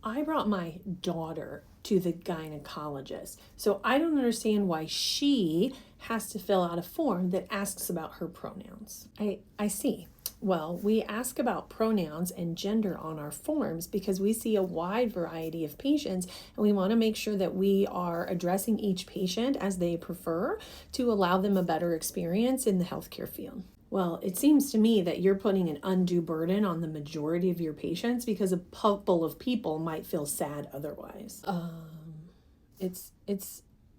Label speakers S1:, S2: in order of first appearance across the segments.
S1: I brought my daughter to the gynecologist, so I don't understand why she has to fill out a form that asks about her pronouns. I see. Well, we ask about pronouns and gender on our forms because we see a wide variety of patients and we want to make sure that we are addressing each patient as they prefer to allow them a better experience in the healthcare field. Well, it seems to me that you're putting an undue burden on the majority of your patients because a couple of people might feel sad otherwise.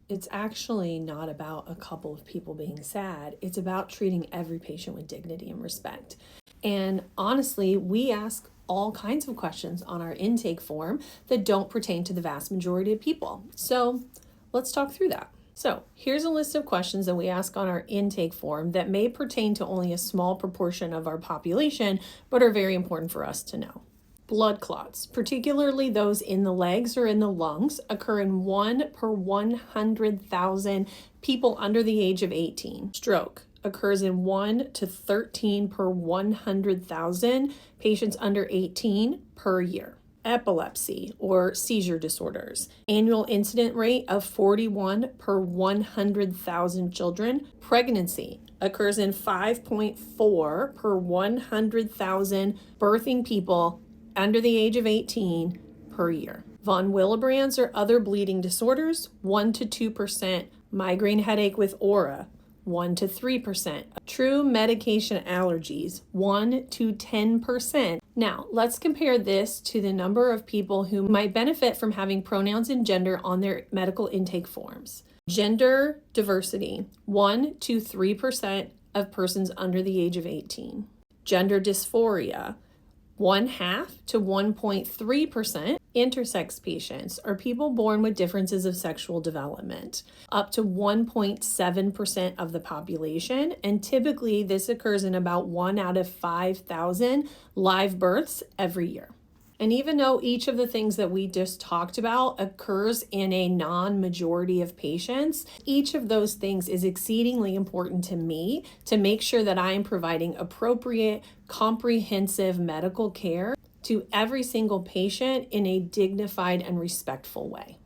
S1: It's actually not about a couple of people being sad. It's about treating every patient with dignity and respect. And honestly, we ask all kinds of questions on our intake form that don't pertain to the vast majority of people. So let's talk through that. So here's a list of questions that we ask on our intake form that may pertain to only a small proportion of our population, but are very important for us to know. Blood clots, particularly those in the legs or in the lungs, occur in 1 per 100,000 people under the age of 18. Stroke occurs in 1 to 13 per 100,000 patients under 18 per year. Epilepsy or seizure disorders, annual incident rate of 41 per 100,000 children. Pregnancy occurs in 5.4 per 100,000 birthing people under the age of 18 per year. Von Willebrand's or other bleeding disorders, 1 to 2%. Migraine headache with aura, 1 to 3%. True medication allergies, 1 to 10%. Now, let's compare this to the number of people who might benefit from having pronouns and gender on their medical intake forms. Gender diversity, 1 to 3% of persons under the age of 18. Gender dysphoria, 1/2 to 1.3%. Intersex patients are people born with differences of sexual development, up to 1.7% of the population, and typically this occurs in about 1 out of 5,000 live births every year. And even though each of the things that we just talked about occurs in a non-majority of patients, each of those things is exceedingly important to me to make sure that I am providing appropriate, comprehensive medical care to every single patient in a dignified and respectful way.